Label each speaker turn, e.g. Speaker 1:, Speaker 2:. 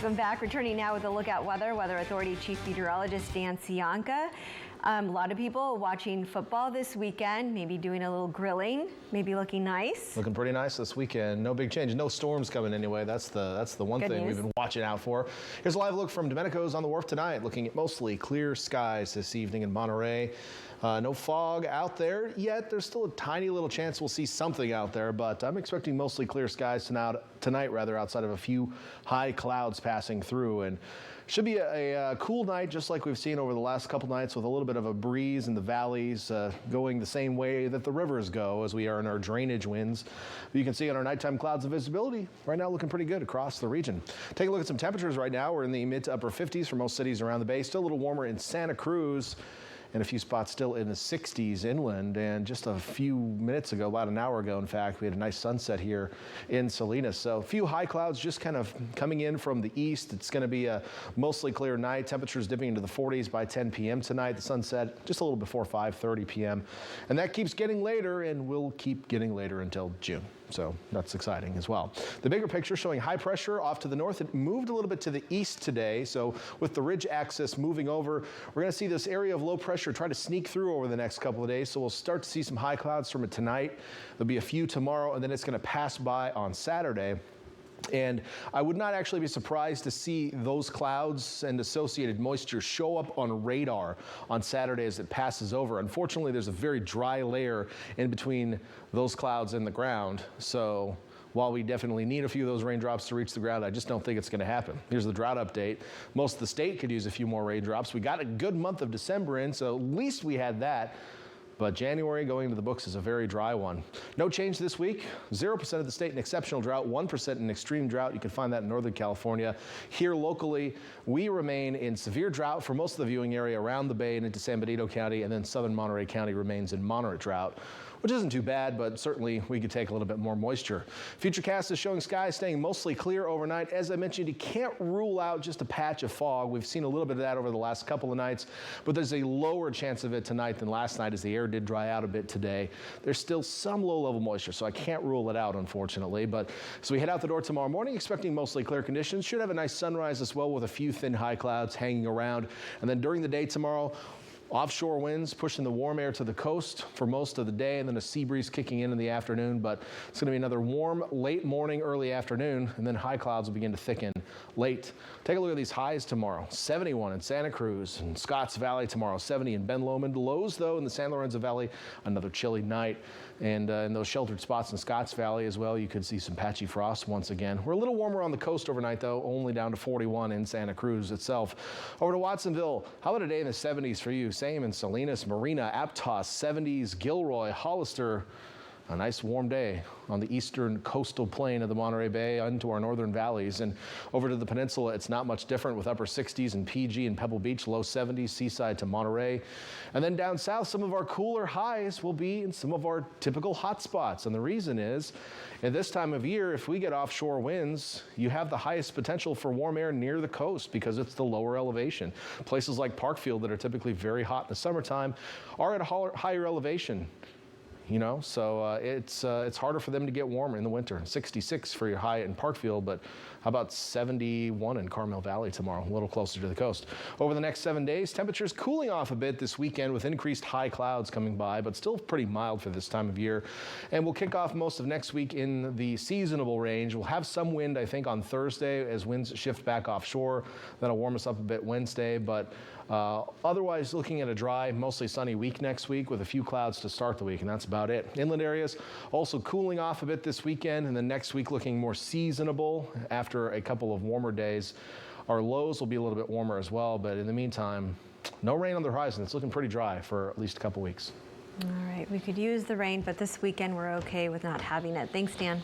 Speaker 1: Welcome back. Returning now with a look at weather. Weather Authority Chief Meteorologist Dan Cianca. A lot of people watching football this weekend, maybe doing a little grilling, maybe looking nice.
Speaker 2: Looking pretty nice this weekend. No big change. No storms coming anyway. That's the one
Speaker 1: Good
Speaker 2: thing
Speaker 1: news.
Speaker 2: we've been watching out for. Here's a live look from Domenico's on the wharf tonight, looking at mostly clear skies this evening in Monterey. No fog out there yet. There's still a tiny little chance we'll see something out there, but I'm expecting mostly clear skies tonight, outside of a few high clouds passing through. And should be a cool night, just like we've seen over the last couple nights, with a little bit of a breeze in the valleys going the same way that the rivers go as we are in our drainage winds. But you can see on our nighttime clouds and visibility right now looking pretty good across the region. Take a look at some temperatures right now. We're in the mid to upper 50s for most cities around the bay. Still a little warmer in Santa Cruz, and a few spots still in the 60s inland. And just a few minutes ago, about an hour ago, in fact, we had a nice sunset here in Salinas. So a few high clouds just kind of coming in from the east. It's going to be a mostly clear night. Temperatures dipping into the 40s by 10 p.m. tonight. The sunset just a little before 5:30 p.m. And that keeps getting later and will keep getting later until June. So that's exciting as well. The bigger picture showing high pressure off to the north. It moved a little bit to the east today. So with the ridge axis moving over, we're going to see this area of low pressure try to sneak through over the next couple of days. So we'll start to see some high clouds from it tonight. There'll be a few tomorrow, and then it's going to pass by on Saturday. And I would not actually be surprised to see those clouds and associated moisture show up on radar on Saturday as it passes over. Unfortunately, there's a very dry layer in between those clouds and the ground. So while we definitely need a few of those raindrops to reach the ground, I just don't think it's going to happen. Here's the drought update. Most of the state could use a few more raindrops. We got a good month of December in, so at least we had that. But January going into the books is a very dry one. No change this week. 0% of the state in exceptional drought, 1% in extreme drought. You can find that in Northern California. Here locally, we remain in severe drought for most of the viewing area around the bay and into San Benito County, and then southern Monterey County remains in moderate drought, which isn't too bad, but certainly we could take a little bit more moisture. Futurecast is showing skies staying mostly clear overnight. As I mentioned, you can't rule out just a patch of fog. We've seen a little bit of that over the last couple of nights, but there's a lower chance of it tonight than last night as the air did dry out a bit today. There's still some low-level moisture, so I can't rule it out, unfortunately. But as we head out the door tomorrow morning, expecting mostly clear conditions. Should have a nice sunrise as well with a few thin high clouds hanging around. And then during the day tomorrow, offshore winds pushing the warm air to the coast for most of the day, and then a sea breeze kicking in the afternoon. But it's going to be another warm late morning, early afternoon, and then high clouds will begin to thicken late. Take a look at these highs tomorrow. 71 in Santa Cruz and Scotts Valley tomorrow. 70 in Ben Lomond. Lows, though, in the San Lorenzo Valley. Another chilly night. And in those sheltered spots in Scotts Valley as well, you could see some patchy frost once again. We're a little warmer on the coast overnight, though, only down to 41 in Santa Cruz itself. Over to Watsonville. How about a day in the 70s for you? Same in Salinas, Marina, Aptos, 70s, Gilroy, Hollister. A nice warm day on the eastern coastal plain of the Monterey Bay into our northern valleys. And over to the peninsula, it's not much different with upper 60s in PG and Pebble Beach, low 70s, Seaside to Monterey. And then down south, some of our cooler highs will be in some of our typical hot spots. And the reason is, at this time of year, if we get offshore winds, you have the highest potential for warm air near the coast because it's the lower elevation. Places like Parkfield that are typically very hot in the summertime are at a higher elevation. You know, so it's harder for them to get warmer in the winter. 66 for your high in Parkfield, but how about 71 in Carmel Valley tomorrow, a little closer to the coast. Over the next 7 days, temperatures cooling off a bit this weekend with increased high clouds coming by, but still pretty mild for this time of year. And we'll kick off most of next week in the seasonable range. We'll have some wind, I think, on Thursday as winds shift back offshore. That'll warm us up a bit Wednesday, but otherwise looking at a dry, mostly sunny week next week with a few clouds to start the week, and that's about it. Inland areas also cooling off a bit this weekend, and then next week looking more seasonable after a couple of warmer days. Our lows will be a little bit warmer as well, but in the meantime, no rain on the horizon. It's looking pretty dry for at least a couple weeks.
Speaker 1: All right, we could use the rain, but this weekend we're okay with not having it. Thanks, Dan.